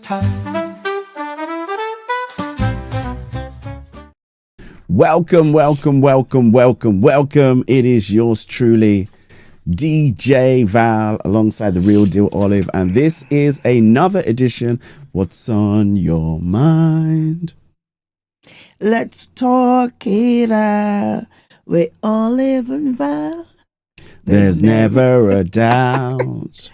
time. Welcome. It is yours truly, DJ Val, alongside the real deal Olive, and this is another edition. What's on your mind? Let's talk it out with Olive and Val. There's never a doubt.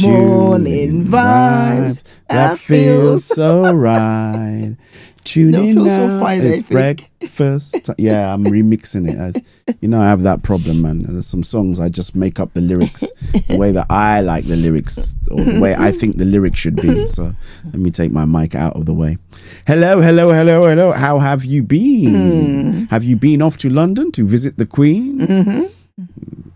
Morning vibes that feels so right. Tune in now. So fine, it's breakfast. Yeah, I'm remixing it. I have that problem, man. There's some songs I just make up the lyrics the way that I like the lyrics, or the way I think the lyrics should be. So let me take my mic out of the way. Hello. How have you been? Have you been off to London to visit the Queen?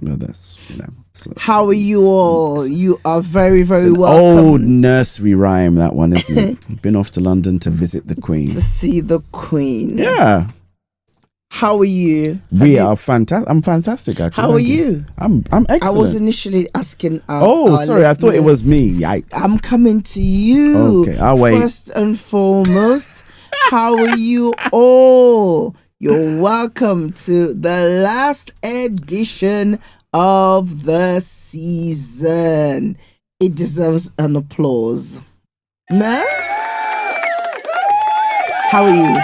Well, that's, so. How are you all? You are very, very welcome. Old nursery rhyme, that one, isn't it? Been off to London to visit the Queen. To see the Queen. Yeah. How are you? Are fantastic. I'm fantastic, actually. How are you? I'm excellent. I was initially asking our sorry, I thought it was me. Yikes. I'm coming to you. Okay, I'll wait. First and foremost, how are you all? You're welcome to the last edition of the season. It deserves an applause. No? How are you?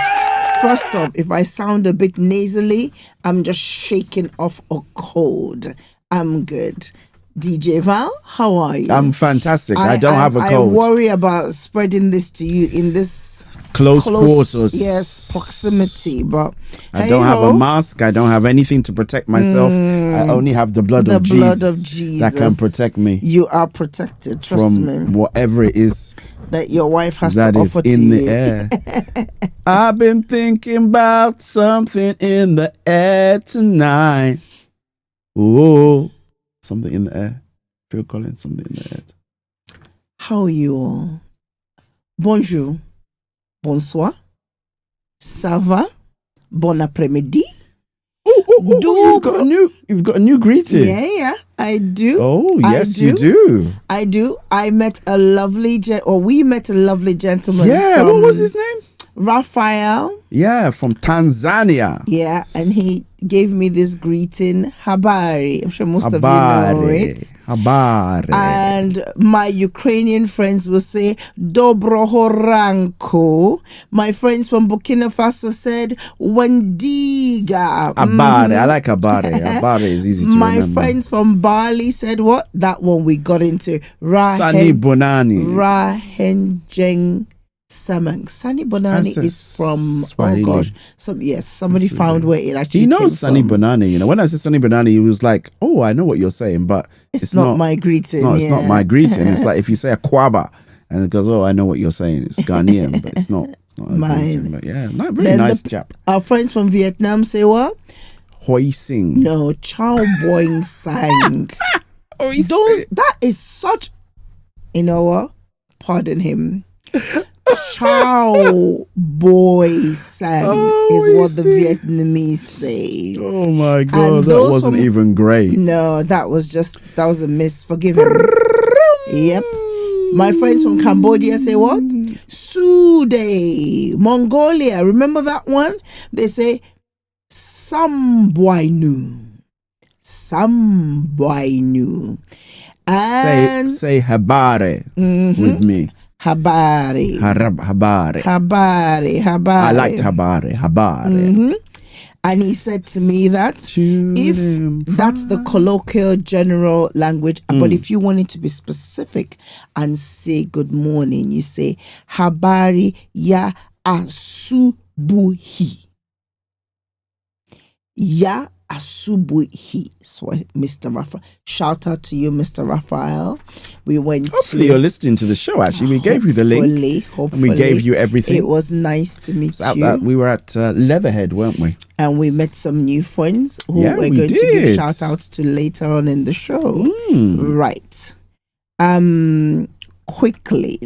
First off, if I sound a bit nasally, I'm just shaking off a cold. I'm good. DJ Val, how are you? I'm fantastic. I don't have a cold. I worry about spreading this to you in this close quarters. Yes, proximity. But I don't have a mask. I don't have anything to protect myself. I only have the blood of Jesus that can protect me. You are protected. Trust me. From whatever it is that your wife has that to is offer to in you. the air. I've been thinking about something in the air tonight. Ooh. Something in the air. Phil Collins, something in the air. How are you all? Bonjour. Bonsoir. Ça va? Bon après-midi. You've got a new greeting. Yeah, I do. Oh, yes, you do. I do. We met a lovely gentleman. Yeah, what was his name? Raphael. Yeah, from Tanzania. Yeah, and he gave me this greeting, habari. I'm sure most of you know it. Habari. And my Ukrainian friends will say, Dobroho ranko. My friends from Burkina Faso said, Wendiga. Habari. I like habari. Habari is easy to remember. My friends from Bali said what? That one we got into. Sani Bonani. Rahenjeng Samang. Sani Bonani is from Swahili. Oh gosh. Somebody found where it actually He knows came Sani from. Bonani. When I said Sani Bonani, he was like, "Oh, I know what you're saying, but it's not my greeting." It's not my greeting. It's like if you say a kwaba and it goes, "Oh, I know what you're saying." It's Ghanaian, but it's not mine. But yeah, very nice chap. Our friends from Vietnam say what? Hoi Sing. No, Chow Boing Sang. That is such. You know what? Pardon him. Chow boy sang is what the Vietnamese say. Oh my God, that wasn't even great. No, that was a miss. Forgive him. Yep. My friends from Cambodia say what? Sude, Mongolia. Remember that one? They say Sambuainu. And say habare with me. Habari. Habari. I liked habari. And he said to me that if that's the colloquial general language, but if you wanted to be specific and say good morning, you say habari ya asubuhi. Ya asubuhi. So Mr. Raphael, shout out to you, Mr. Raphael. We went. Hopefully you're listening to the show. Actually, we gave you the link. Hopefully, and we gave you everything. It was nice to meet you. We were at Leatherhead, weren't we? And we met some new friends who we're going to give shout outs to later on in the show. Right. Quickly.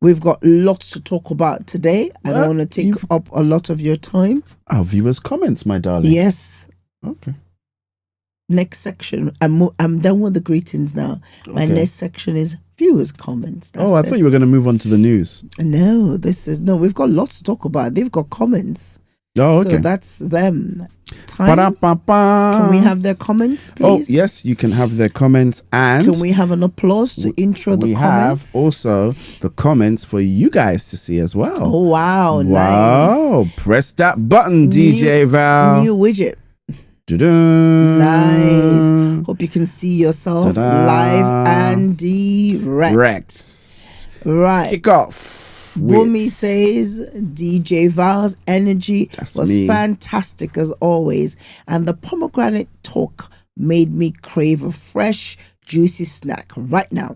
We've got lots to talk about today. I don't want to take up a lot of your time. Our viewers' comments, my darling. Yes. Okay. next section. I'm done with the greetings now. My next section is viewers' comments. I thought you were going to move on to the news. No, we've got lots to talk about. They've got comments. Oh, okay. So that's them. Can we have their comments, please? Oh, yes, you can have their comments. And can we have an applause to intro the comments? We have also the comments for you guys to see as well. Oh, wow. Nice. Press that button, DJ Val. New widget. Da-da. Nice. Hope you can see yourself live and direct. Right. Kick off. Bumi says DJ Val's energy was fantastic as always, and the pomegranate talk made me crave a fresh, juicy snack right now.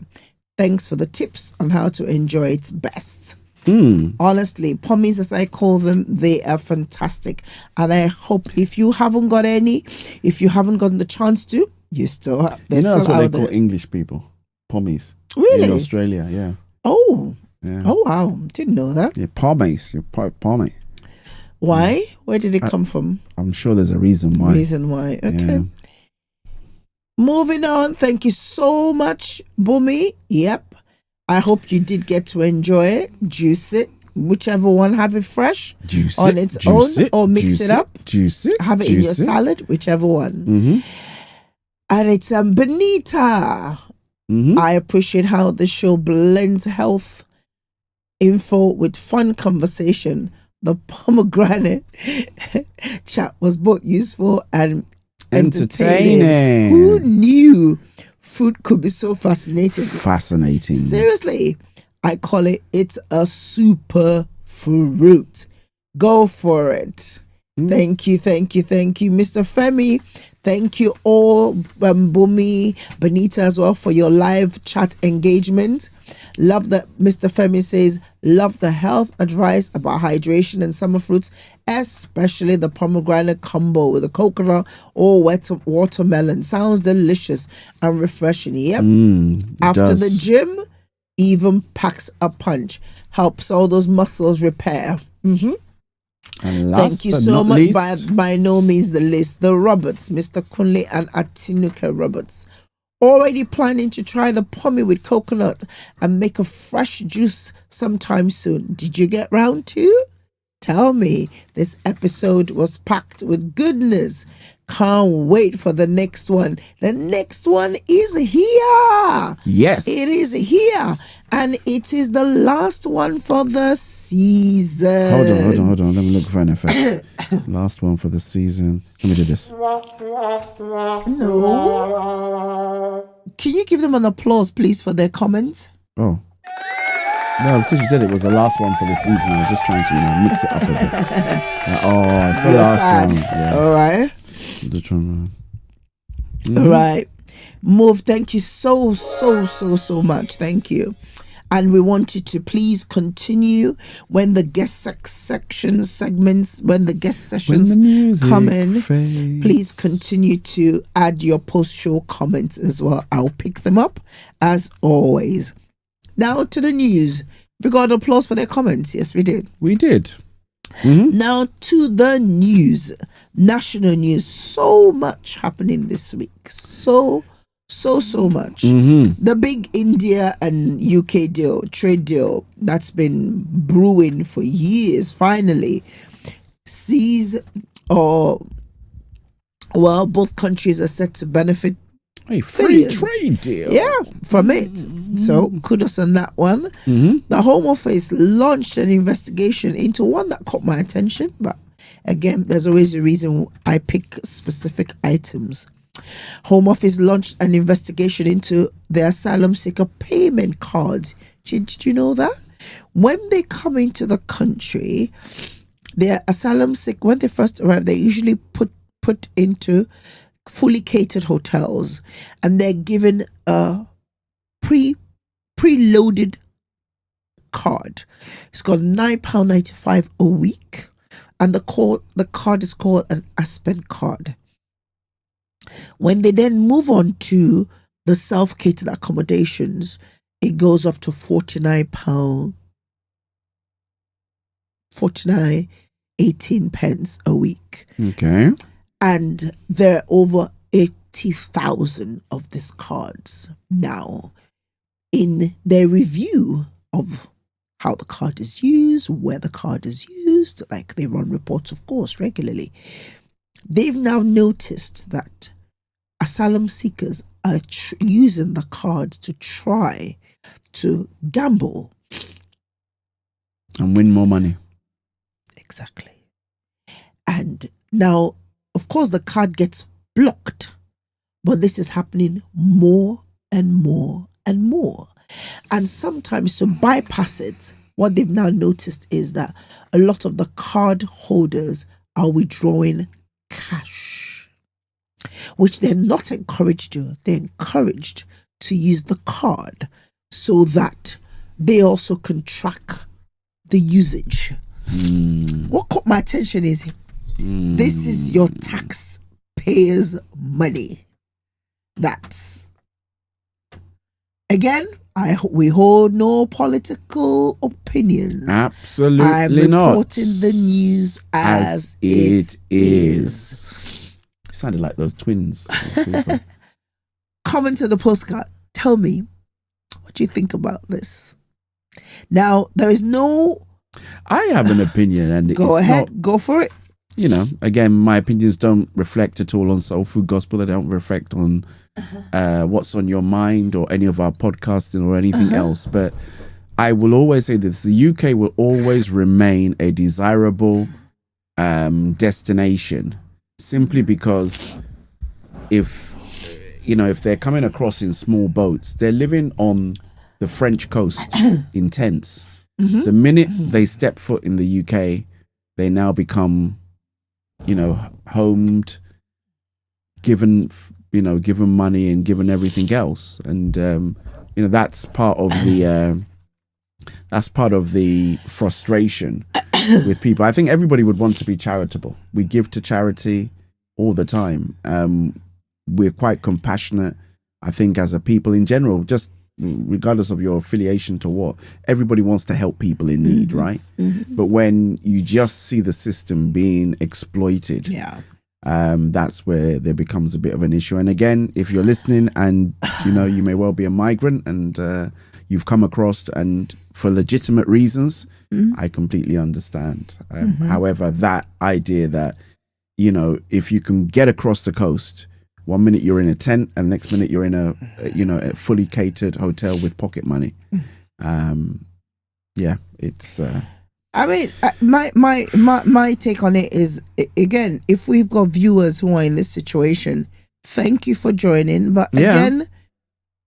Thanks for the tips on how to enjoy it best. Honestly, pommies as I call them, they are fantastic, and I hope if you haven't gotten the chance to, you still have. That's what they call English people, pommies. Really? In Australia, yeah. Oh. Yeah. Oh wow! Didn't know that. Yeah, pommies. You're pommy. Why? Where did it come from? I'm sure there's a reason why. Okay. Yeah. Moving on. Thank you so much, Bumi. Yep. I hope you did get to enjoy it. Juice it. Whichever one, have it fresh on its own, or mix it up. Juice it. Have it in your salad, whichever one. Mm-hmm. And it's Benita. Mm-hmm. I appreciate how the show blends health info with fun conversation. The pomegranate chat was both useful and entertaining. Who knew food could be so fascinating? Seriously, I call it's a super fruit. Go for it. Thank you, Mr. Femi. Thank you all, Bumi, Benita as well, for your live chat engagement. Love that Mr. Femi says, love the health advice about hydration and summer fruits, especially the pomegranate combo with the coconut or watermelon. Sounds delicious and refreshing. Yep. After the gym, even packs a punch. Helps all those muscles repair. And thank you so much. By no means the list. The Roberts, Mr. Kunle and Atinuka Roberts, already planning to try the pommy with coconut and make a fresh juice sometime soon. Did you get round to? Tell me. This episode was packed with goodness. Can't wait for the next one. The next one is here. Yes. It is here. And it is the last one for the season. Hold on. Let me look for an effect. Last one for the season. Let me do this. No. Can you give them an applause, please, for their comments? Oh. No, because you said it was the last one for the season. I was just trying to, mix it up a bit. It's the last one. Yeah. All right. All right. Move. Thank you so much. Thank you. And we want you to please continue when the guest sessions come in. Please continue to add your post-show comments as well. I'll pick them up as always. Now to the news. We got applause for their comments. Yes, we did. We did. Mm-hmm. Now to the news. National news. So much happening this week. So much. Mm-hmm. The big India and UK trade deal that's been brewing for years finally both countries are set to benefit a free trade deal. Yeah, from it. Mm-hmm. So kudos on that one. Mm-hmm. The Home Office launched an investigation into one that caught my attention, but again, there's always a reason I pick specific items. Home Office launched an investigation into the asylum seeker payment cards. Did you know that? When they come into the country, their asylum seeker, when they first arrive, they usually put into fully catered hotels, and they're given a preloaded card. It's got £9.95 a week, and the card is called an Aspen card. When they then move on to the self-catered accommodations, it goes up to £49.18 a week. Okay. And there are over 80,000 of these cards. Now, in their review of how the card is used, where the card is used, like they run reports, of course, regularly, they've now noticed that asylum seekers are using the card to try to gamble and win more money. Exactly. And now, of course, the card gets blocked, but this is happening more and more and more. And sometimes to bypass it, what they've now noticed is that a lot of the card holders are withdrawing cash, which they're not encouraged to. They're encouraged to use the card so that they also can track the usage. What caught my attention is this is your taxpayers' money. That's, again, we hold no political opinions. Absolutely I'm not. reporting the news as it is. It sounded like those twins. Comment to the postcard. Tell me what you think about this. Now, there is no... I have an opinion, and go ahead, go for it. You know, again, my opinions don't reflect at all on Soul Food Gospel. They don't reflect on what's on your mind or any of our podcasting or anything else. But I will always say this: the UK will always remain a desirable destination, simply because if they're coming across in small boats, they're living on the French coast in tents. The minute they step foot in the UK, they now become, homed, given money and given everything else. And, that's part of the frustration with people. I think everybody would want to be charitable. We give to charity all the time. We're quite compassionate, I think, as a people in general, just regardless of your affiliation to what, everybody wants to help people in need, right? But when you just see the system being exploited, that's where there becomes a bit of an issue. And again, if you're listening and you may well be a migrant and you've come across, and for legitimate reasons, I completely understand. However, that idea that if you can get across the coast, 1 minute you're in a tent and next minute you're in a fully catered hotel with pocket money. It's I mean, my take on it is, again, if we've got viewers who are in this situation, thank you for joining, but again,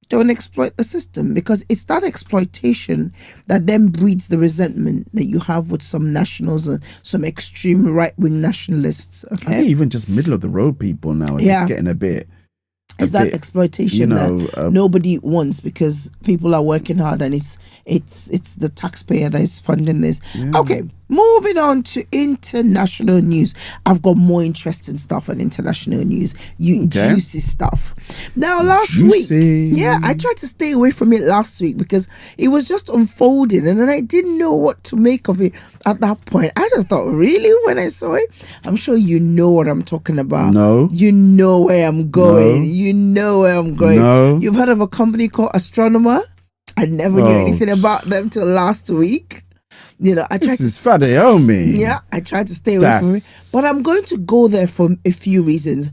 don't exploit the system, because it's that exploitation that then breeds the resentment that you have with some nationals and some extreme right-wing nationalists. Okay, I think even just middle of the road people now are just getting a bit. It's that exploitation that nobody wants, because people are working hard and it's the taxpayer that is funding this. Okay, moving on to international news. I've got more interesting stuff on international news. Juicy stuff. Now, last week, I tried to stay away from it last week because it was just unfolding, and then I didn't know what to make of it at that point. I just thought, really, when I saw it, I'm sure you know what I'm talking about. No. You know where I'm going. No. You know where I'm going. No. You've heard of a company called Astronomer? I never knew anything about them till last week. I tried this is funny, homie. Yeah, I tried to stay away from it, but I'm going to go there for a few reasons.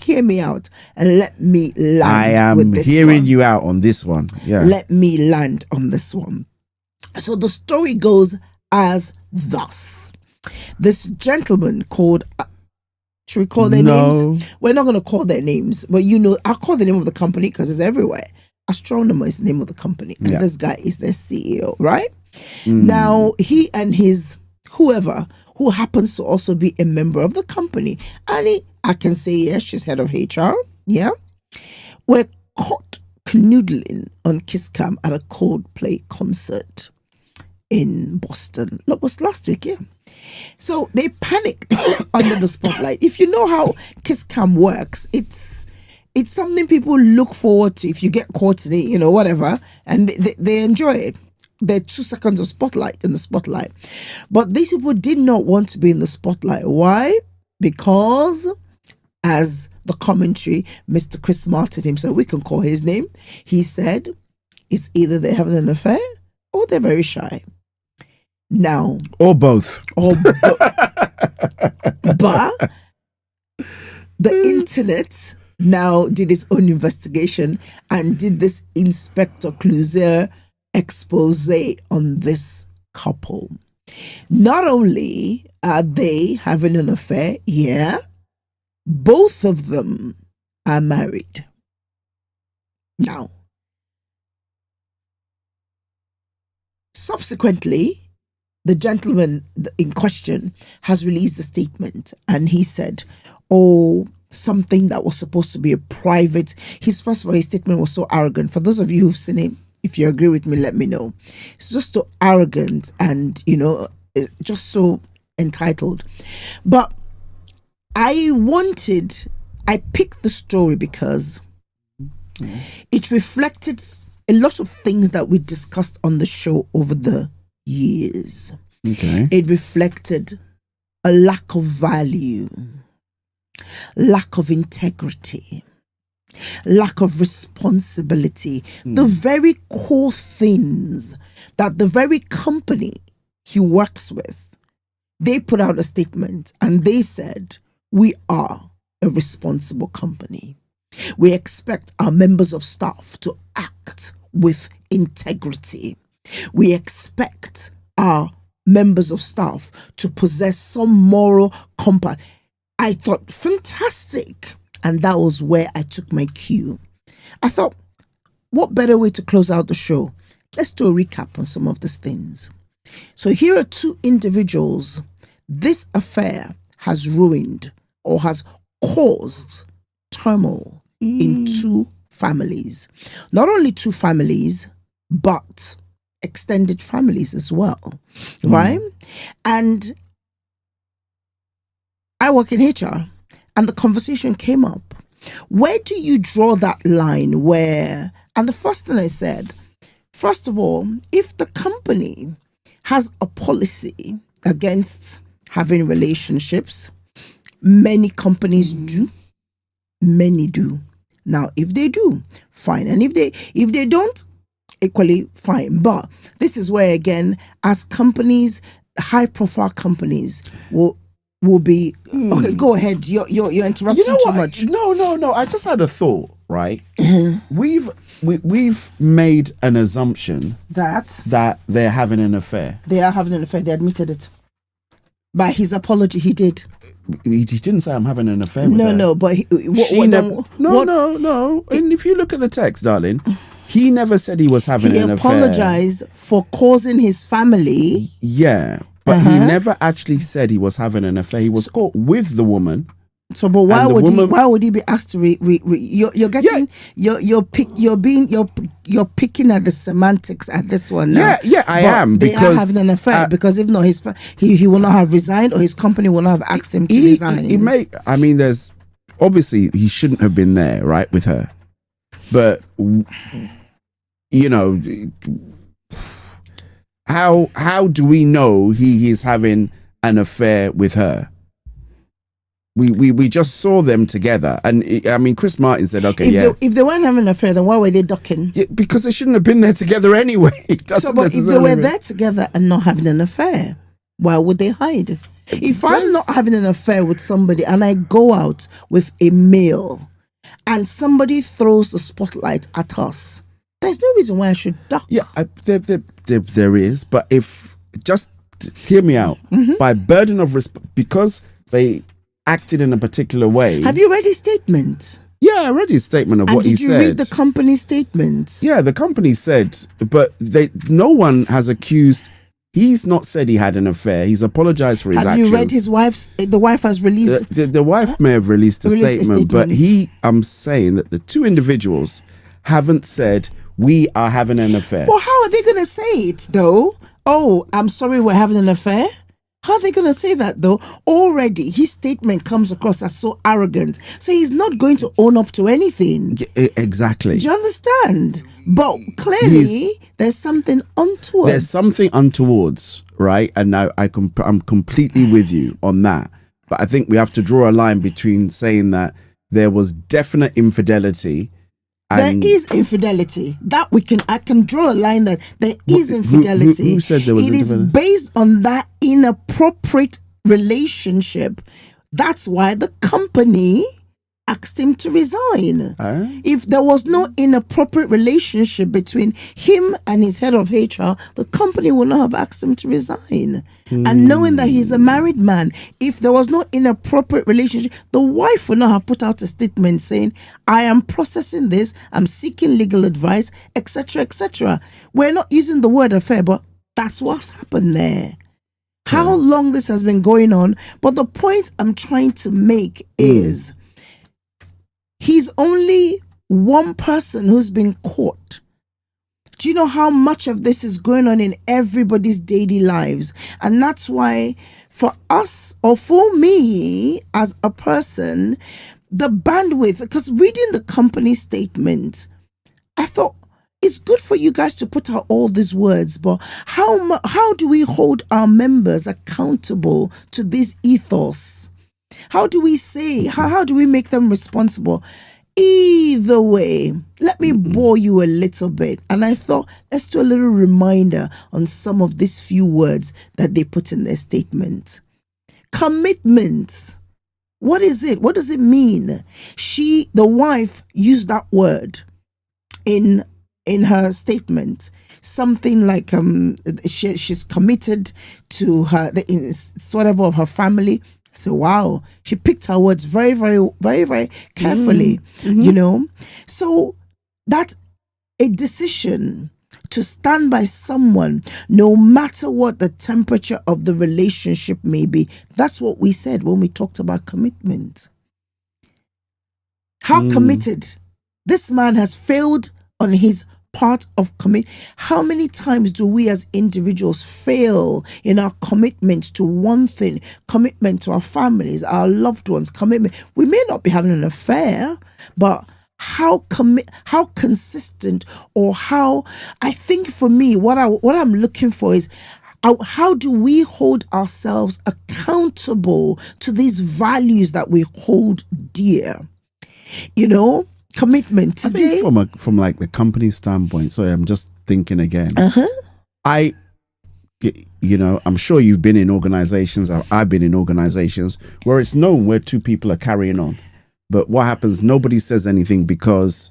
Hear me out and let me land. I am with this hearing one. you out on this one. Yeah, let me land on this one. So the story goes as thus: this gentleman called. Should we call their names? We're not going to call their names, but I'll call the name of the company because it's everywhere. Astronomer is the name of the company, and this guy is their CEO, right? Now, he and his whoever, who happens to also be a member of the company, and I can say, yes, she's head of HR, were caught canoodling on Kiss Cam at a Coldplay concert in Boston. That was last week, So they panicked under the spotlight. If you know how Kiss Cam works, it's something people look forward to. If you get caught in it, whatever, and they enjoy it. There are 2 seconds of spotlight in the spotlight. But these people did not want to be in the spotlight. Why? Because as the commentary, Mr. Chris Martin himself, we can call his name, he said, it's either they're having an affair or they're very shy. Now, or both. But the internet now did its own investigation and did this Inspector Clouseau expose on this couple. Not only are they having an affair, both of them are married. Now, subsequently, the gentleman in question has released a statement, and he said, something that was supposed to be a private. His statement was so arrogant. For those of you who've seen it, if you agree with me, let me know. It's just so arrogant and, just so entitled. But I picked the story because it reflected a lot of things that we discussed on the show over the years. Okay. It reflected a lack of value, lack of integrity, lack of responsibility, the very core things that the very company he works with, they put out a statement and they said, we are a responsible company. We expect our members of staff to act with integrity. We expect our members of staff to possess some moral compass. I thought, fantastic. And that was where I took my cue. I thought, what better way to close out the show? Let's do a recap on some of these things. So here are two individuals. This affair has ruined or has caused turmoil in two families. Not only two families, but extended families as well, right? And I work in HR, and the conversation came up. Where do you draw that line where, and the first thing I said, first of all, if the company has a policy against having relationships, many companies do, many do. Now, if they do, fine. And if they don't, equally fine. But this is where, again, as companies, high profile companies will be okay. Go ahead. You're interrupting too much. No. I just had a thought. Right. We've made an assumption that they're having an affair. They are having an affair. They admitted it. By his apology, he did. He didn't say I'm having an affair with her. No. But no. And if you look at the text, darling, he never said he was having an affair. He apologized for causing his family. Yeah, but he never actually said he was having an affair. He was caught with the woman. So, but why would he be asked to you're getting you're picking at the semantics at this one now. Yeah, I am, they because are having an affair, because if not, he will not have resigned, or his company will not have asked him to resign. There's obviously he shouldn't have been there, right, with her, but how do we know he is having an affair with her? We just saw them together, and Chris Martin said, "Okay, if they weren't having an affair, then why were they ducking? Yeah, because they shouldn't have been there together anyway." But if they were there together and not having an affair, why would they hide? If I'm not having an affair with somebody and I go out with a male, and somebody throws the spotlight at us, there's no reason why I should duck. Yeah, there is, but if just hear me out, by burden of because they acted in a particular way. Have you read his statement? Yeah, I read his statement of what he said. Did you read the company statement? Yeah, the company said, but no one has accused. He's not said he had an affair. He's apologized for his actions. Have you read his wife's? The wife has released. The wife may have released a statement, but I'm saying that the two individuals haven't said we are having an affair. Well, how are they going to say it though? Oh, I'm sorry, we're having an affair. How are they going to say that though? Already, his statement comes across as so arrogant. So he's not going to own up to anything. Yeah, exactly. Do you understand? But clearly, there's something untoward. There's something untowards, right? And now I'm completely with you on that. But I think we have to draw a line between saying that there was definite infidelity. And there is infidelity. I can draw a line that there is infidelity. Who said there was infidelity? It is based on that inappropriate relationship. That's why the company asked him to resign. If there was no inappropriate relationship between him and his head of HR, the company would not have asked him to resign. And knowing that he's a married man, if there was no inappropriate relationship, the wife would not have put out a statement saying, I am processing this, I'm seeking legal advice, etc., etc. We're not using the word affair, but that's what's happened there. How long this has been going on. But the point I'm trying to make is he's only one person who's been caught. Do you know how much of this is going on in everybody's daily lives? And that's why for us, or for me as a person, the bandwidth, because reading the company statement, I thought, it's good for you guys to put out all these words, but how do we hold our members accountable to this ethos? How do we say, how do we make them responsible? Either way, let me bore you a little bit. And I thought, let's do a little reminder on some of these few words that they put in their statement. Commitment. What is it? What does it mean? The wife, used that word in her statement, something like she's committed to whatever of her family. So wow, she picked her words very, very, very, very carefully. You know, so that's a decision to stand by someone, no matter what the temperature of the relationship may be. That's what we said when we talked about commitment. How committed this man has failed on his part of commit. How many times do we as individuals fail in our commitment to one thing, commitment to our families, our loved ones, commitment? We may not be having an affair, but how consistent, or how, I think for me, what I'm looking for is how do we hold ourselves accountable to these values that we hold dear? You know, commitment today. I think from like the company standpoint, sorry, I'm just thinking again. I'm sure you've been in organizations, I've been in organizations where it's known where two people are carrying on. But what happens, nobody says anything because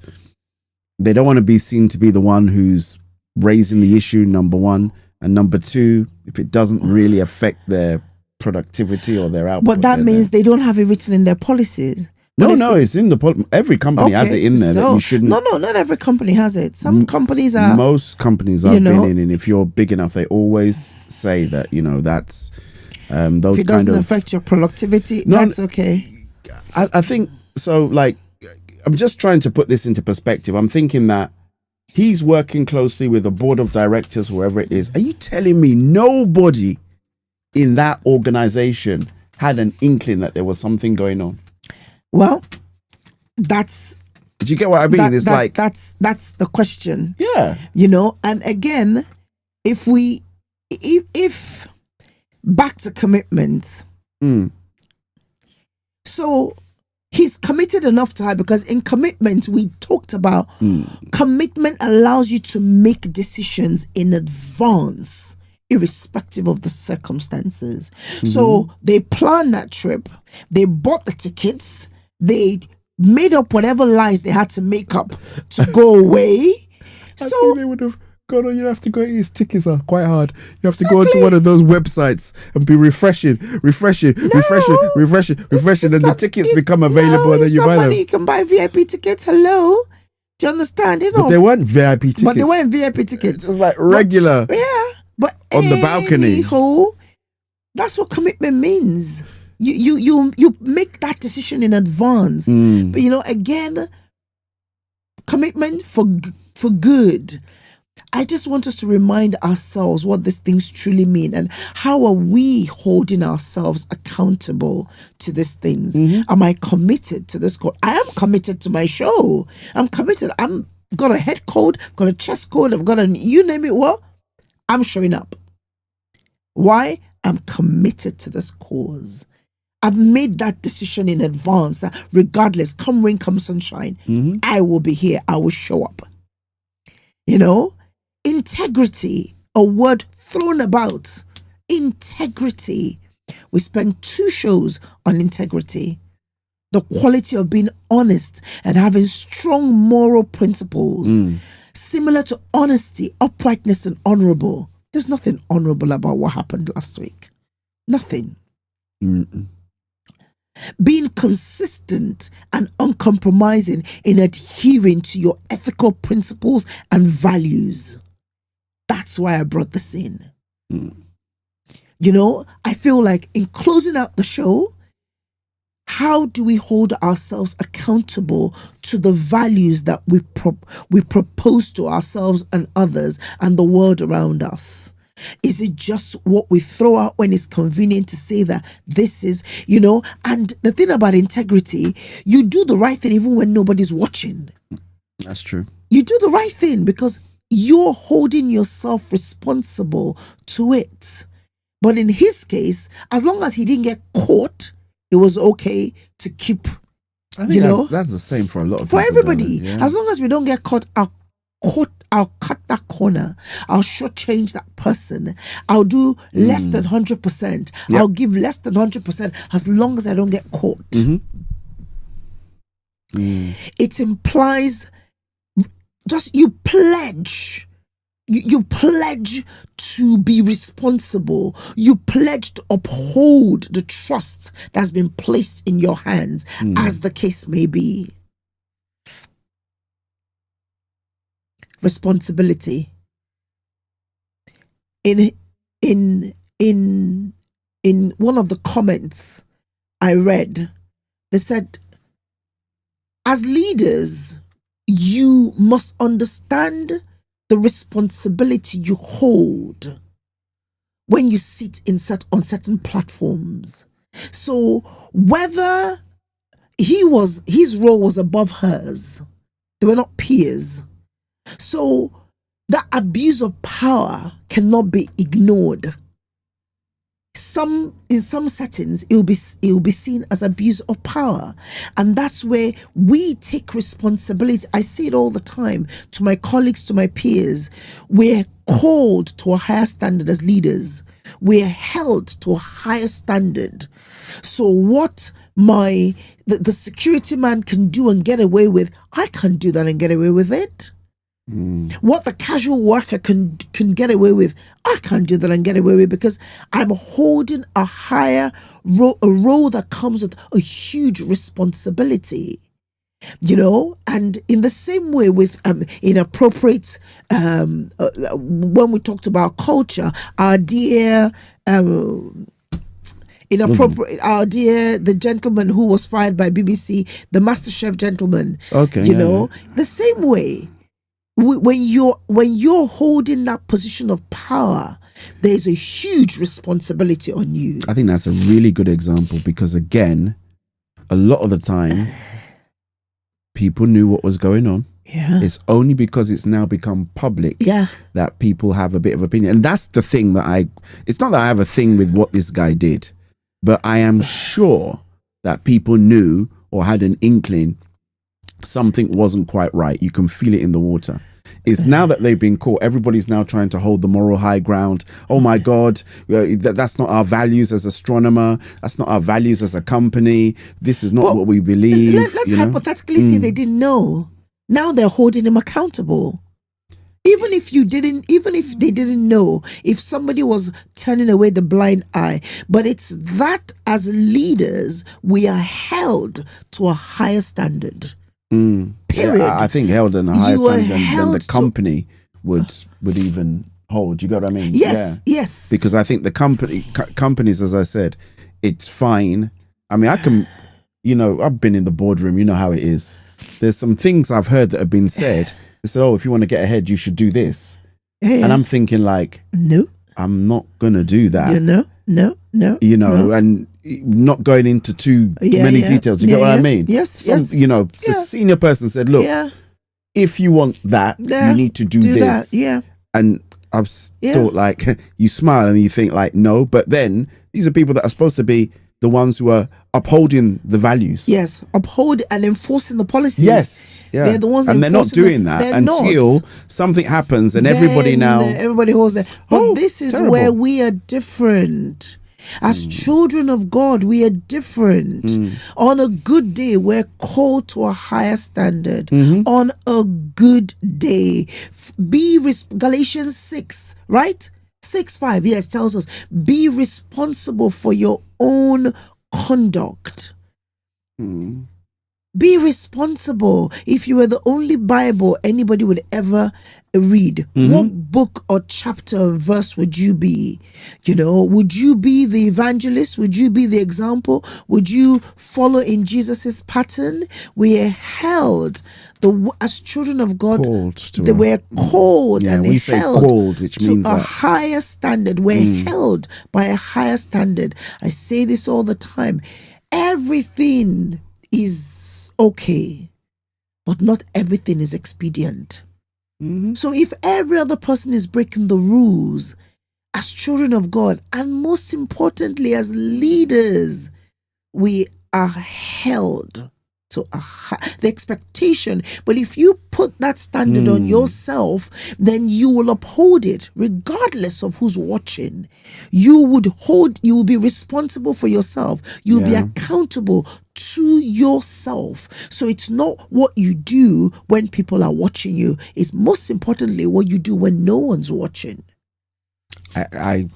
they don't want to be seen to be the one who's raising the issue, number one. And number two, if it doesn't really affect their productivity or their output. But that means they don't have it written in their policies. No, it's in the every company has it in there that you shouldn't. No, not every company has it. Some companies are. Most companies I've been in, and if you're big enough, they always say that that's those if it doesn't affect your productivity, that's okay. I think so. Like, I'm just trying to put this into perspective. I'm thinking that he's working closely with a board of directors, whoever it is. Are you telling me nobody in that organization had an inkling that there was something going on? Well, did you get what I mean? That's the question. Yeah. And again, if back to commitment. So he's committed enough to her, because in commitment, we talked about commitment allows you to make decisions in advance, irrespective of the circumstances. So they planned that trip, they bought the tickets, they made up whatever lies they had to make up to go away. So they would have gone on. You have to go. His tickets are quite hard. You have to go onto one of those websites and be refreshing, and the tickets become available, and then you buy them. You can buy VIP tickets. Hello, do you understand? But they weren't VIP tickets. But they weren't VIP tickets. It was like regular. But on the balcony. That's what commitment means. You make that decision in advance. But again, commitment for good. I just want us to remind ourselves what these things truly mean, and how are we holding ourselves accountable to these things. Am I committed to this code? I am committed to my show. I'm committed. I've got a head code, got a chest code, I've got you name it what, I'm showing up. Why? I'm committed to this cause. I've made that decision in advance that regardless, come rain, come sunshine, I will be here. I will show up. Integrity, a word thrown about. Integrity. We spent 2 shows on integrity. The quality of being honest and having strong moral principles. Similar to honesty, uprightness, and honorable. There's nothing honorable about what happened last week. Nothing. Being consistent and uncompromising in adhering to your ethical principles and values. That's why I brought this in. I feel like in closing out the show, how do we hold ourselves accountable to the values that we propose to ourselves and others and the world around us? Is it just what we throw out when it's convenient to say that this is, and the thing about integrity, you do the right thing even when nobody's watching. That's true. You do the right thing because you're holding yourself responsible to it. But in his case, as long as he didn't get caught, it was okay to keep, I think that's the same for a lot of for people. everybody. Yeah. As long as we don't get caught, I'll cut that corner. I'll shortchange that person. I'll do less than 100%. Yep. I'll give less than 100% as long as I don't get caught. It implies just you pledge. You pledge to be responsible. You pledge to uphold the trust that's been placed in your hands, as the case may be. Responsibility. In one of the comments I read, they said, as leaders, you must understand the responsibility you hold when you sit on certain platforms. So whether his role was above hers, they were not peers. So the abuse of power cannot be ignored. In some settings, it will be seen as abuse of power, and that's where we take responsibility. I say it all the time to my colleagues, to my peers. We're called to a higher standard as leaders. We're held to a higher standard. So what the security man can do and get away with, I can't do that and get away with it. What the casual worker can get away with, I can't do that and get away with, because I'm holding a higher role, a role that comes with a huge responsibility. And in the same way with inappropriate, when we talked about culture, our dear the gentleman who was fired by BBC, the MasterChef gentleman. The same way. When you're holding that position of power, there's a huge responsibility on you. I think that's a really good example, because again, a lot of the time, people knew what was going on. Yeah. It's only because it's now become public that people have a bit of opinion. And that's the thing it's not that I have a thing with what this guy did, but I am sure that people knew or had an inkling something wasn't quite right. You can feel it in the water. It's now that they've been caught, everybody's now trying to hold the moral high ground. Oh my God, that's not our values as astronomer. That's not our values as a company. This is not what we believe. Let's hypothetically say they didn't know. Now they're holding him accountable. Even if they didn't know, if somebody was turning away the blind eye, but it's that as leaders, we are held to a higher standard. Period. Yeah, I think held in a higher standard than the company would even hold. You got what I mean? Yes, yes. Because I think the companies, as I said, it's fine. I mean, I've been in the boardroom. You know how it is. There's some things I've heard that have been said. They said, "Oh, if you want to get ahead, you should do this." And I'm thinking, like, no, I'm not gonna do that. No. And not going into too many details. You get what I mean? Yes, The senior person said, look, if you want that, you need to do this. That. Yeah. And I've thought, like, you smile and you think, like, no. But then these are people that are supposed to be the ones who are upholding the values. Yes, uphold and enforcing the policies. Yes, yeah. They're the ones, and they're not doing that until something happens, and everybody holds that. But this is terrible. where we are different. As children of God, we are different. On a good day, we're called to a higher standard. On a good day, Galatians 6, right? 6:5, yes, tells us, be responsible for your own conduct. Be responsible. If you were the only Bible anybody would ever read, what book or chapter or verse would you be? You know, would you be the evangelist? Would you be the example? Would you follow in Jesus's pattern? We are held, as children of God, we're called and we say called, which means to a higher standard. We're held by a higher standard. I say this all the time. Everything is okay, but not everything is expedient. So if every other person is breaking the rules, as children of God, and most importantly as leaders, we are held to the expectation. But if you put that standard on yourself, then you will uphold it regardless of who's watching. You will be responsible for yourself. You'll be accountable to yourself. So it's not what you do when people are watching you. It's most importantly what you do when no one's watching. I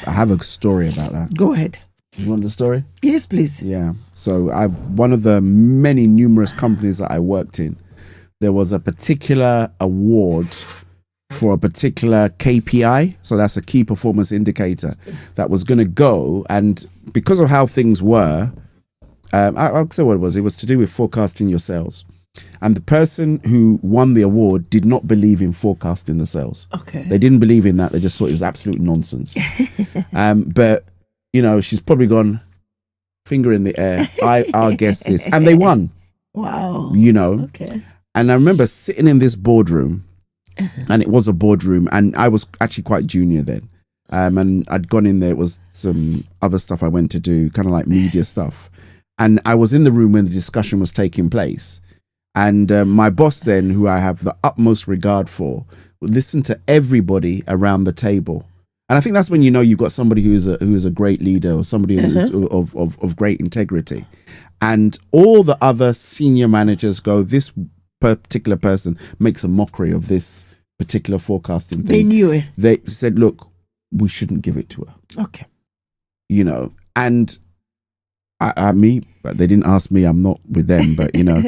have a story about that. Go ahead. You want the story? Yes, please. Yeah. So one of the many numerous companies that I worked in, there was a particular award for a particular KPI. So that's a key performance indicator that was going to go. And because of how things were, I'll say what it was. It was to do with forecasting your sales. And the person who won the award did not believe in forecasting the sales. Okay. They didn't believe in that. They just thought it was absolute nonsense. But you know, she's probably gone finger in the air. I'll guess this. And they won. Wow. You know. Okay. And I remember sitting in this boardroom, and it was a boardroom, and I was actually quite junior then. And I'd gone in there. It was some other stuff I went to do, kind of like media stuff. And I was in the room when the discussion was taking place. And my boss then, who I have the utmost regard for, would listen to everybody around the table. And I think that's when you know you've got somebody who is a great leader, or somebody who's of great integrity. And all the other senior managers go, this particular person makes a mockery of this particular forecasting thing. They knew it. They said, look, we shouldn't give it to her. Okay. You know, and but they didn't ask me, I'm not with them, but you know.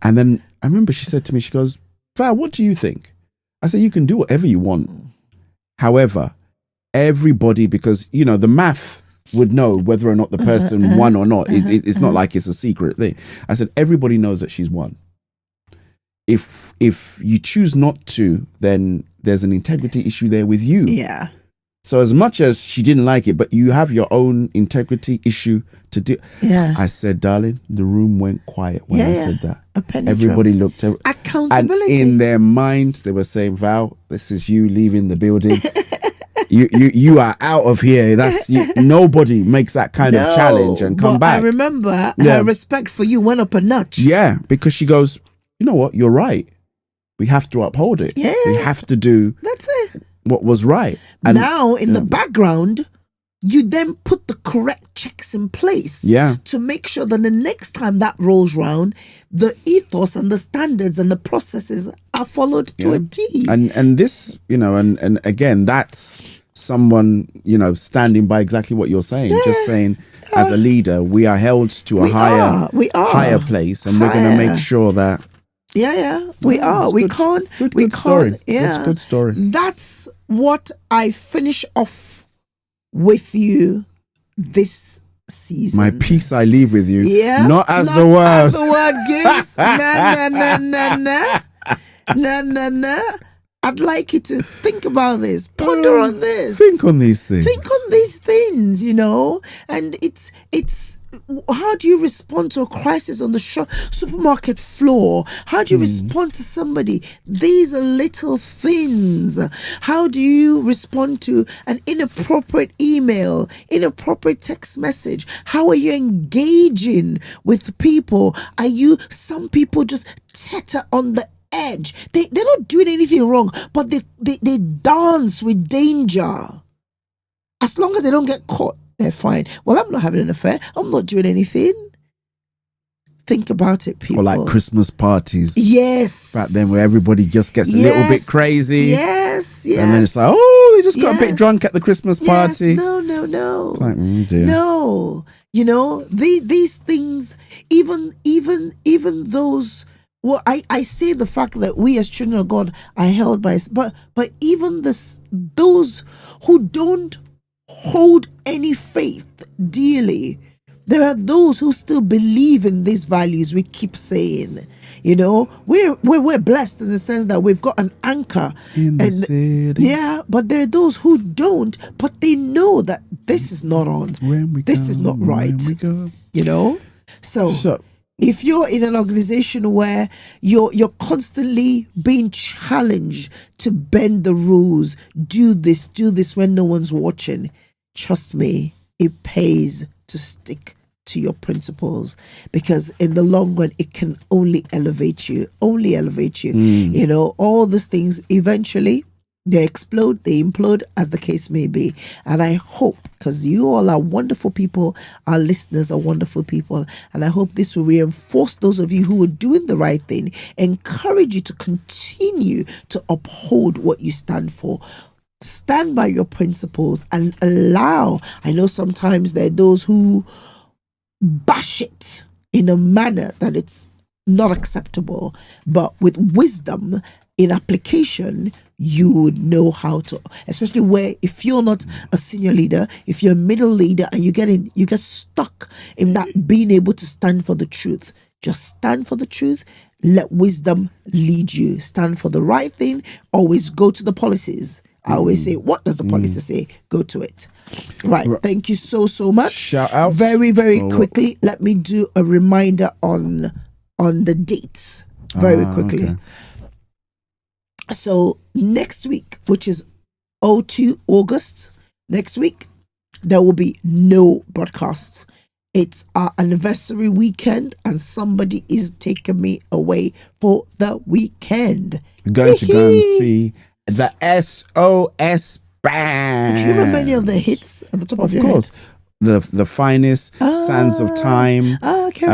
And then I remember she said to me, she goes, Val, what do you think? I said, you can do whatever you want. However, everybody, because you know the math would know whether or not the person won or not. It's not like it's a secret thing. I said everybody knows that she's won. If you choose not to, then there's an integrity issue there with you. Yeah. So as much as she didn't like it, but you have your own integrity issue to do. Yeah. I said, darling, the room went quiet when I said that. Everybody looked. Accountability. And in their mind, they were saying, Val, this is you leaving the building. You are out of here. That's nobody makes that kind of challenge and come back. I remember her respect for you went up a notch. Yeah, because she goes, you know what? You're right. We have to uphold it. Yeah. We have to do what was right. And now in the background, you then put the correct checks in place to make sure that the next time that rolls round, the ethos and the standards and the processes are followed to a T. And this, you know, and again, that's someone, you know, standing by exactly what you're saying. Just saying, as a leader, we are held to a higher place, and we're going to make sure that. We are. We can't. Good story. That's a good story. That's what I finish off with you this season. My peace I leave with you. Not as the word gives. Nah. I'd like you to think about this. Ponder on this. Think on these things. Think on these things, you know. And it's how do you respond to a crisis on the supermarket floor? How do you respond to somebody? These are little things. How do you respond to an inappropriate email, inappropriate text message? How are you engaging with people? Some people just teeter on the edge. They're not doing anything wrong, but they dance with danger. As long as they don't get caught, they're fine. Well, I'm not having an affair. I'm not doing anything. Think about it, people. Or like Christmas parties. Yes. Back then where everybody just gets a little bit crazy. Yes. And then it's like, they just got a bit drunk at the Christmas party. No. It's like, dear. No. You know, these things, even those... Well, I say the fact that we as children of God are held by... But even those who don't hold any faith dearly, there are those who still believe in these values we keep saying. You know, we're blessed in the sense that we've got an anchor in the city. Yeah, but there are those who don't, but they know that this is not on. This is not right. You know? So if you're in an organization where you're constantly being challenged to bend the rules, do this when no one's watching, trust me, it pays to stick to your principles, because in the long run it can only elevate you. You know, all these things eventually they explode, they implode, as the case may be. And I hope, because you all are wonderful people, our listeners are wonderful people, and I hope this will reinforce those of you who are doing the right thing, encourage you to continue to uphold what you stand for. Stand by your principles and allow. I know sometimes there are those who bash it in a manner that it's not acceptable, but with wisdom in application, you would know how to, especially where if you're not a senior leader, if you're a middle leader and you get stuck in that being able to stand for the truth. Just stand for the truth. Let wisdom lead you. Stand for the right thing. Always go to the policies. I always say, what does the policy say? Go to it. Right. Thank you so much. Shout out. Very, very quickly, let me do a reminder on the dates. Very quickly. Okay. So next week, which is 02 August, next week, there will be no broadcasts. It's our anniversary weekend and somebody is taking me away for the weekend. We're going to go and see the SOS Band. Do you remember any of the hits at the top of your head? Of course. The Finest, Sands of Time. Okay.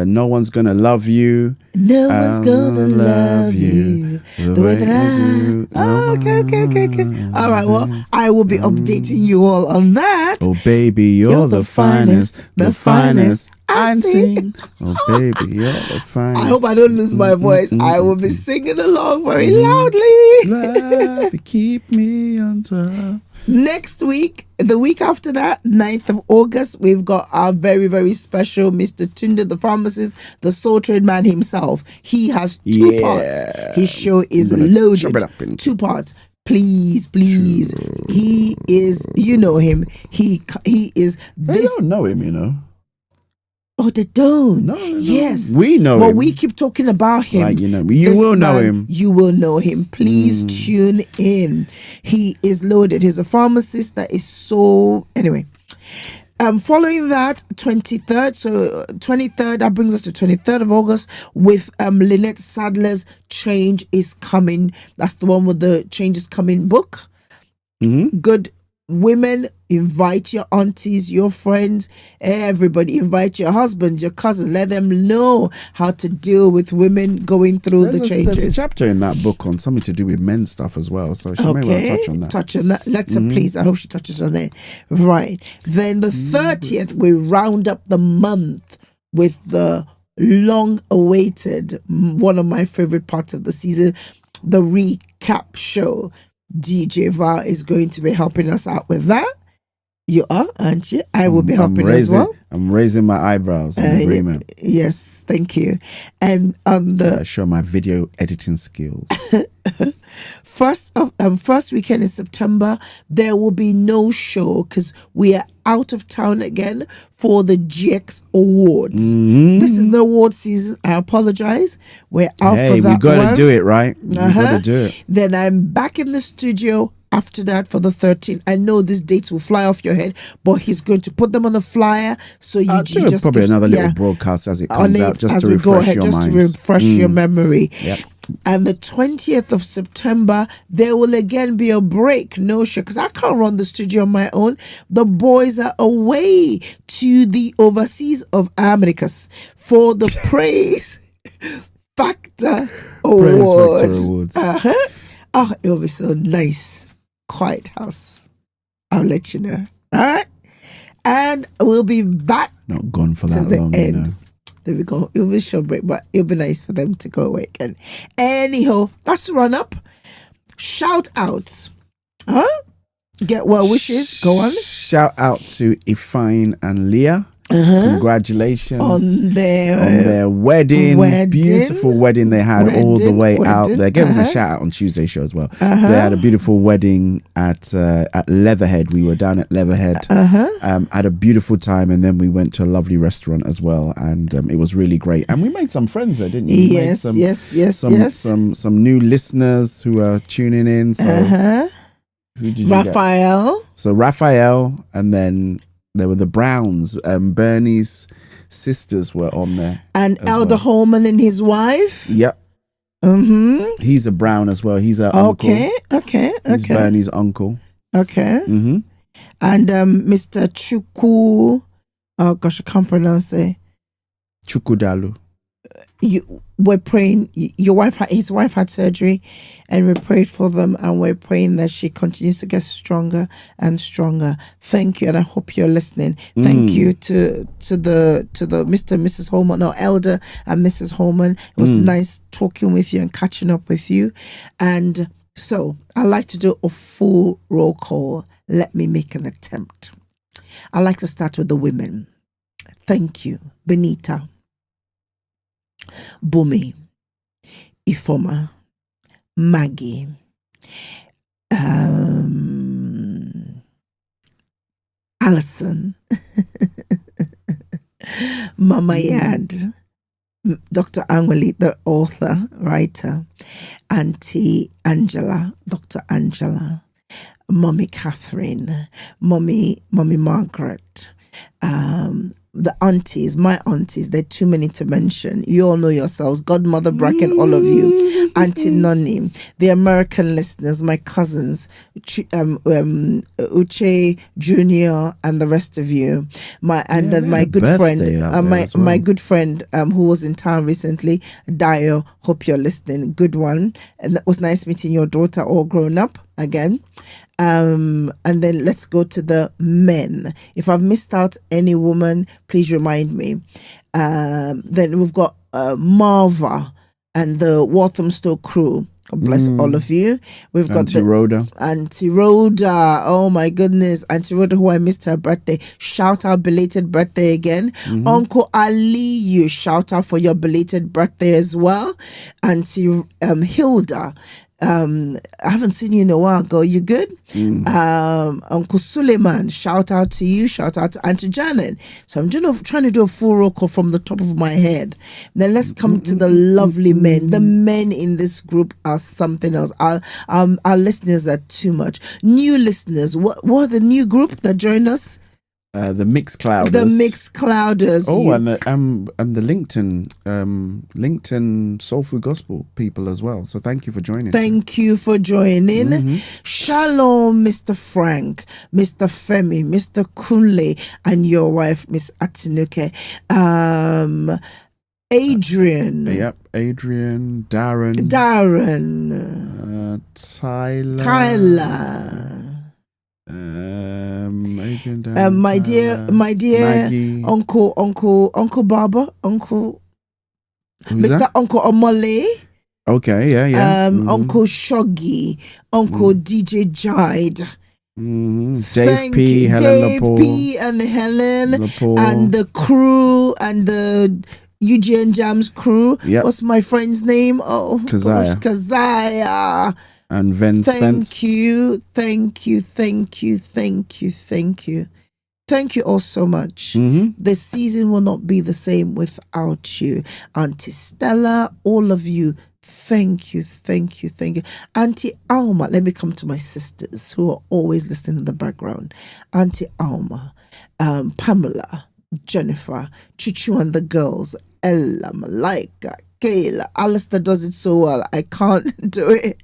No One's Gonna Love You. No One's Gonna Love You the way that I do. Okay. All right, well, I will be updating you all on that. Oh, baby, you're the finest, the finest I've seen. Oh, baby, you're the finest. I hope I don't lose my voice. I will be singing along very loudly. Love, keep me on top. Next week, the week after that, 9th of August, we've got our very, very special Mr. Tunde, the pharmacist, the soul trade man himself. He has two parts. His show is loaded. 2 parts. Please. He is, you know him. He is this. They don't know him, you know. Oh, they don't. No. Yes. We know him. Well, we keep talking about him. Like, you know, you will know him. You will know him. Please tune in. He is loaded. He's a pharmacist that is so... Anyway. Following that, 23rd. So 23rd, that brings us to 23rd of August with Lynette Sadler's Change is Coming. That's the one with the Change is Coming book. Good. Women, invite your aunties, your friends, everybody. Invite your husbands, your cousins. Let them know how to deal with women going through the changes. There's a chapter in that book on something to do with men's stuff as well. So she may well touch on that. Touch on that. Let her please. I hope she touches on it. Right. Then the 30th, we round up the month with the long-awaited, one of my favorite parts of the season, the recap show. DJ Val is going to be helping us out with that. You are, aren't you? I will be helping as well. I'm raising my eyebrows in agreement. Yes, thank you. And on the... I show my video editing skills. first weekend in September, there will be no show because we are out of town again for the GX Awards. This is the award season. I apologize. We're out for that. We got one. to do it, right? We got to do it. Then I'm back in the studio after that for the 13th. I know these dates will fly off your head, but he's going to put them on the flyer. So you just probably another little broadcast as it comes out, just to refresh your minds. To refresh your memory. Yep. And the 20th of September, there will again be a break. No show, because I can't run the studio on my own. The boys are away to the overseas of Americas for the Praise Factor Awards. Oh, it'll be so nice. Quiet house. I'll let you know. All right. And we'll be back. Not gone for that long, end. you know. There we go. It'll be a short break, but it'll be nice for them to go away again. Anyhow, that's run up. Shout outs. Get well wishes. Go on. Shout out to Ifine and Leah. Congratulations on their wedding. Beautiful wedding they had all the way out there. Gave them a shout out on Tuesday show as well. They had a beautiful wedding at Leatherhead. We were down at Leatherhead. Had a beautiful time, and then we went to a lovely restaurant as well, and it was really great. And we made some friends there, didn't you? Yes. Some new listeners who are tuning in. So who did you Raphael. get? So Raphael, and then there were the Browns. Bernie's sisters were on there. And Elder Holman and his wife. Yep. He's a Brown as well. He's her uncle. Okay. He's Bernie's uncle. Okay. And Mr. Chuku. Oh gosh, I can't pronounce it. Chukudalu. We're praying. His wife had surgery, and we prayed for them, and we're praying that she continues to get stronger and stronger. Thank you, and I hope you're listening. Thank you to the Mr. and Mrs. Holman, or Elder and Mrs. Holman. It was nice talking with you and catching up with you. And so I like to do a full roll call. Let me make an attempt. I like to start with the women. Thank you, Benita, Bumi, Ifoma, Maggie, Alison, Mama Yad, Dr. Angwali, the author, writer, Auntie Angela, Dr. Angela, Mommy Catherine, Mommy Margaret, the aunties, my aunties, they're too many to mention. You all know yourselves. Godmother Bracken, all of you. Auntie Noni, the American listeners, my cousins, Uche Junior, and the rest of you. My good friend, my good friend who was in town recently, Dio. Hope you're listening. Good one. And that was nice meeting your daughter, all grown up again. And then let's go to the men. If I've missed out any woman, please remind me. Then we've got Marva and the Walthamstow crew. God bless all of you. We've got Auntie Rhoda. Oh my goodness. Auntie Rhoda, who I missed her birthday. Shout out belated birthday again. Uncle Ali, you shout out for your belated birthday as well. Auntie Hilda. I haven't seen you in a while, girl. You good? Uncle Suleiman, shout out to you. Shout out to Auntie Janet. So I'm trying to do a full roll call from the top of my head. Then let's come to the lovely men. The men in this group are something else. Our listeners are too much. New listeners. What are the new group that joined us? The Mixclouders. The Mixclouders. Oh, and the LinkedIn Soul Food Gospel people as well. So thank you for joining. Thank you for joining. Shalom, Mr. Frank, Mr. Femi, Mr. Kunle, and your wife, Miss Atinuke. Adrian. Yep, Adrian, Darren, Tyler. My dear Maggie. Uncle Baba, Uncle Who's Mr. that? Uncle Omole. Okay, yeah. Uncle Shoggy, Uncle DJ Jide. Dave P, Helen P and Helen and the crew and the UGN Jams crew. Yep. What's my friend's name? Oh, Keziah. Keziah. and Ven Spence. Thank you. Thank you all so much. This season will not be the same without you. Auntie Stella, all of you, thank you. Auntie Alma, let me come to my sisters who are always listening in the background. Auntie Alma, Pamela, Jennifer, Chuchu and the girls, Ella, Malaika, Kayla, Alistair does it so well. I can't do it.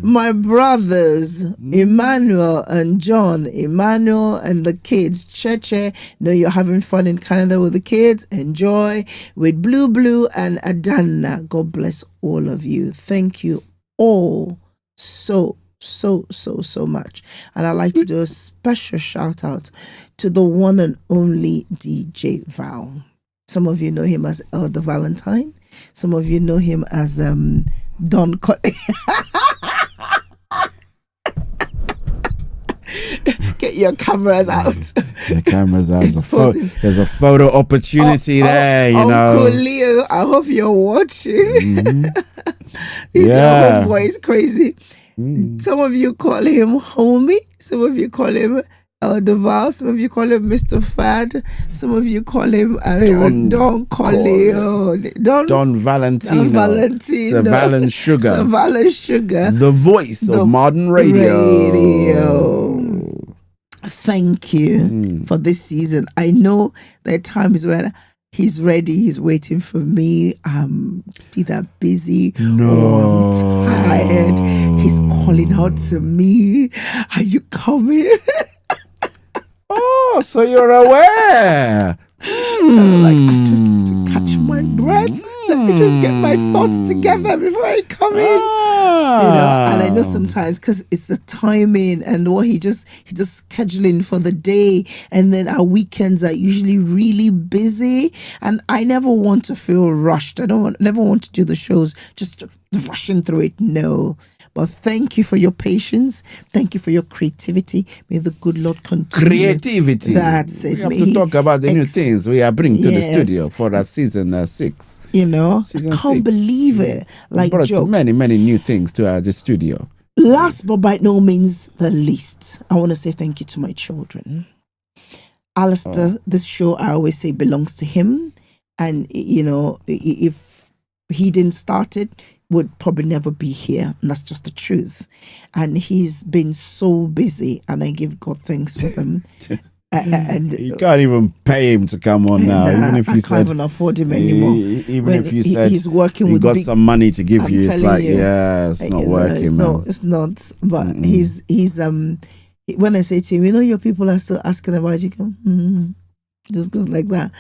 My brothers, Emmanuel and John, Emmanuel and the kids, Cheche. Know you're having fun in Canada with the kids. Enjoy with Blue and Adana. God bless all of you. Thank you all so much. And I'd like to do a special shout out to the one and only DJ Val. Some of you know him as Elder Valentine. Some of you know him as Don Get your cameras out. The cameras out. There's a photo opportunity there, you know. Uncle Leo, I hope you're watching. Your homeboy is crazy. Some of you call him homie. Some of you call him Elder Val. Some of you call him Mr. Fad. Some of you call him Don Valentino. Don Valentino. Sir Valen Sugar. The voice of modern radio. Thank you for this season. I know there are times when he's ready, he's waiting for me. I'm either busy or I'm tired. He's calling out to me. Are you coming? Oh, so you're aware. I'm like, I just need to catch my breath. Let me just get my thoughts together before I come in. You know, and I know sometimes because it's the timing and what he just scheduling for the day, and then our weekends are usually really busy, and I never want to feel rushed. Never want to do the shows just rushing through it. No. But thank you for your patience. Thank you for your creativity. May the good Lord continue. Creativity. That's it. We have to talk about the new things we are bringing to the studio for our season 6. You know, I can't believe it. Like, brought many new things to the studio. Last but by no means the least, I want to say thank you to my children. Alistair, this show I always say belongs to him. And, you know, if he didn't start it, would probably never be here, and that's just the truth. And he's been so busy, and I give God thanks for them. And you can't even pay him to come on now. Even if you can't even afford him anymore. Even if you said he's working he with got some money to give you, it's like it's not working. No, it's not. But he's when I say to him, you know, your people are still asking about you. Just goes like that.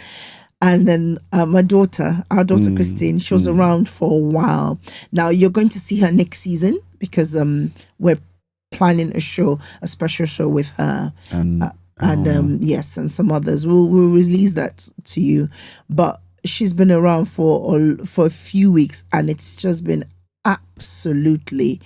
And then our daughter Christine, she was around for a while. Now you're going to see her next season because we're planning a special show with her, and yes, and some others. We'll release that to you. But she's been around for a few weeks, and it's just been absolutely.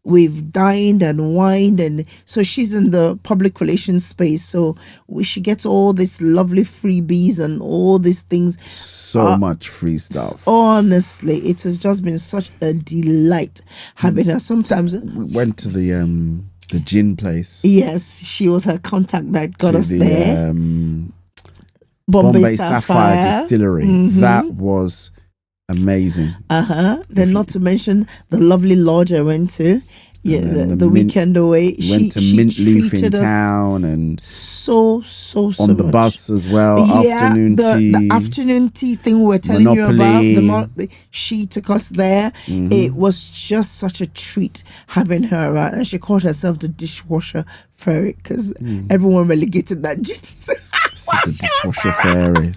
We've dined and wined, and so she's in the public relations space, so she gets all these lovely freebies and all these things. So much free stuff. Honestly, it has just been such a delight having her. Sometimes we went to the gin place. Yes, she was her contact that got us there. Bombay Sapphire Distillery. That was amazing. Then not to mention the lovely lodge I went to. Yeah, the weekend away. Went to Mint Leaf in town, and so on the much. Bus as well. Afternoon tea. The afternoon tea thing we're telling Monopoly. you about. She took us there. It was just such a treat having her around, and she called herself the dishwasher fairy because everyone relegated that duty to the dishwasher fairy.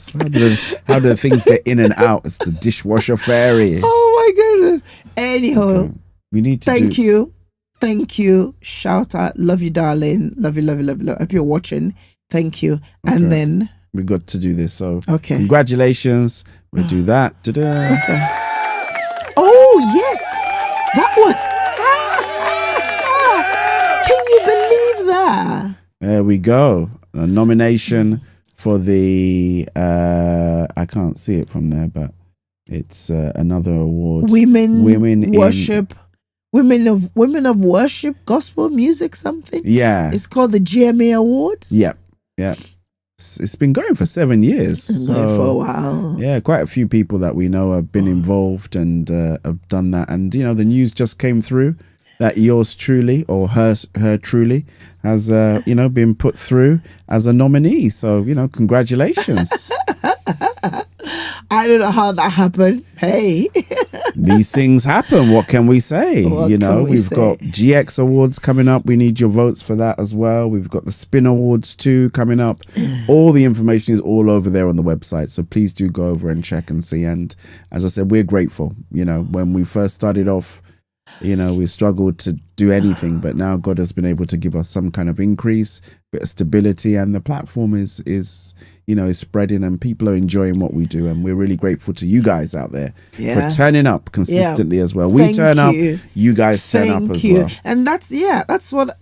How do things get in and out? It's the dishwasher fairy. Oh my goodness. Anyhow, we need to Thank you. Shout out. Love you, darling. Love you. Hope you're watching. Thank you. And then we got to do this. So congratulations. We'll do that. What's that? Oh yes, that one. Can you believe that? There we go. A nomination for the I can't see it from there, but it's another award. Women worship women of worship, gospel music, something. Yeah. It's called the GMA Awards. Yeah. It's been going for 7 years. It's been going for a while. Yeah, quite a few people that we know have been involved and have done that. And the news just came through that yours truly, or her truly, has been put through as a nominee. So congratulations. I don't know how that happened. Hey. These things happen. What can we say? We've got GX Awards coming up. We need your votes for that as well. We've got the Spin Awards too coming up. All the information is all over there on the website. So please do go over and check and see. And as I said, we're grateful. When we first started off, we struggled to do anything, but now God has been able to give us some kind of increase, bit of stability, and the platform is spreading and people are enjoying what we do. And we're really grateful to you guys out there for turning up consistently as well. We turn up, you guys turn up as well. And that's what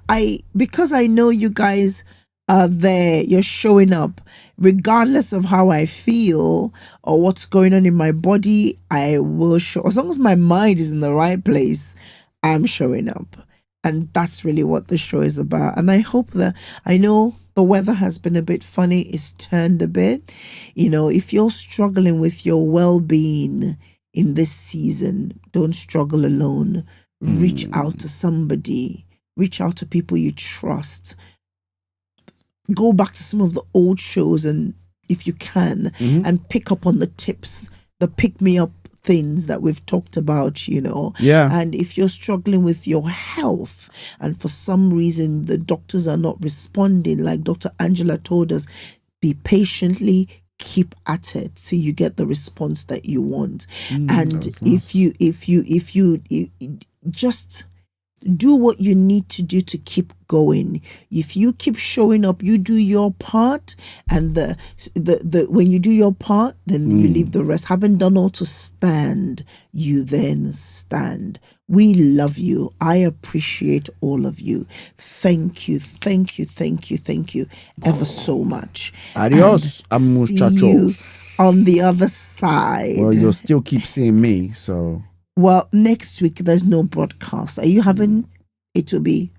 I because I know you guys are there, you're showing up regardless of how I feel or what's going on in my body. I will show, as long as my mind is in the right place, I'm showing up. And that's really what the show is about. And I hope that, I know the weather has been a bit funny, it's turned a bit. If you're struggling with your well-being in this season, don't struggle alone. Reach out to somebody, reach out to people you trust. Go back to some of the old shows, and if you can, and pick up on the tips, the pick-me-up things that we've talked about, Yeah. And if you're struggling with your health and for some reason the doctors are not responding, like Dr. Angela told us, be patiently, keep at it till you get the response that you want. And if you just do what you need to do to keep going. If you keep showing up, you do your part, and the when you do your part, then you leave the rest. Having done all to stand, you then stand. We love you. I appreciate all of you. Thank you ever so much. Adios, muchachos. See you on the other side. Well, you'll still keep seeing me, so. Well, next week there's no broadcast. Are you having? It will be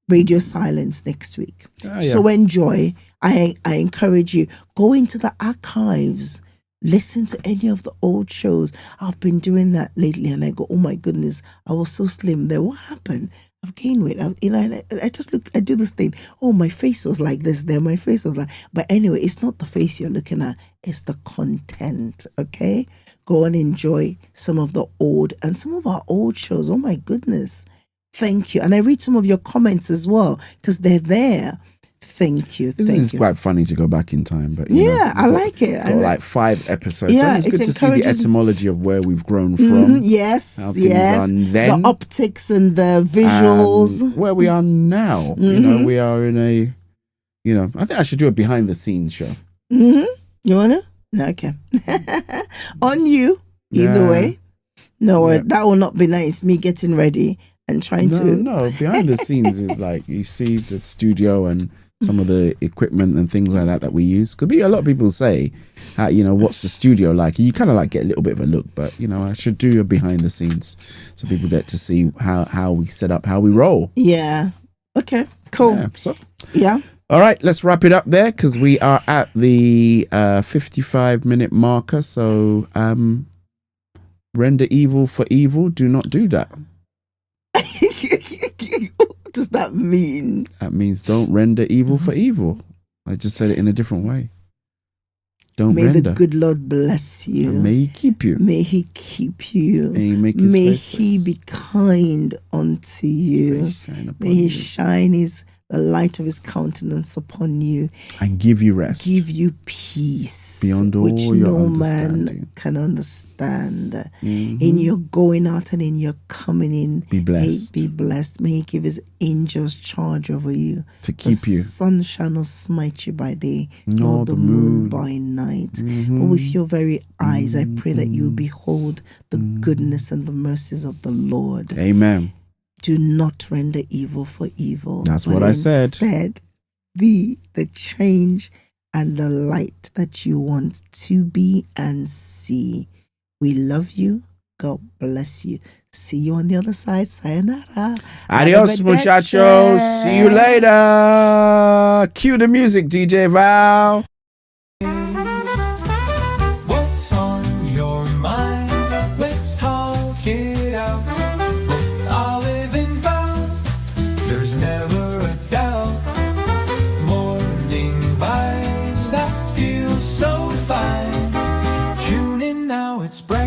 radio silence next week. So enjoy. I encourage you, go into the archives, listen to any of the old shows. I've been doing that lately, and I go, oh my goodness, I was so slim there. What happened? I've gained weight. I just look. I do this thing. Oh, my face was like this there. My face was like. But anyway, it's not the face you're looking at. It's the content. Okay. Go and enjoy some of the old and some of our old shows. Oh my goodness. Thank you. And I read some of your comments as well because they're there. Thank you. This is quite funny to go back in time, but I like it. Got like 5 episodes. Yeah, and it's good to see the etymology of where we've grown from. Yes, how things are then, the optics and the visuals. Where we are now. We are in a. I think I should do a behind the scenes show. You wanna? Okay. On you, either way. No, that will not be nice. Me getting ready and trying to. No, behind the scenes is like you see the studio and some of the equipment and things like that we use. Could be a lot of people say, what's the studio like? You kind of like get a little bit of a look, but I should do a behind the scenes so people get to see how we set up, how we roll. Yeah. Okay. Cool. Yeah. All right, let's wrap it up there because we are at the 55-minute marker. So, render evil for evil. Do not do that. What does that mean? That means don't render evil for evil. I just said it in a different way. Don't render. May the good Lord bless you. And may He keep you. May He keep you. May He be kind unto you. May He shine the light of His countenance upon you and give you rest, give you peace beyond all which your no understanding. Man can understand. In your going out and in your coming in, be blessed. Be blessed. May He give His angels charge over you to keep you. The sun shall not smite you by day, nor the moon by night. But with your very eyes, I pray that you behold the goodness and the mercies of the Lord. Amen. Do not render evil for evil. That's what I said. Instead, be the change and the light that you want to be and see. We love you. God bless you. See you on the other side. Sayonara. Adios, muchachos. See you later. Cue the music, DJ Val. What's on your mind? Let's talk it out. With Olive and Val, there's never a doubt. Morning vibes that feel so fine. Tune in now, it's bright.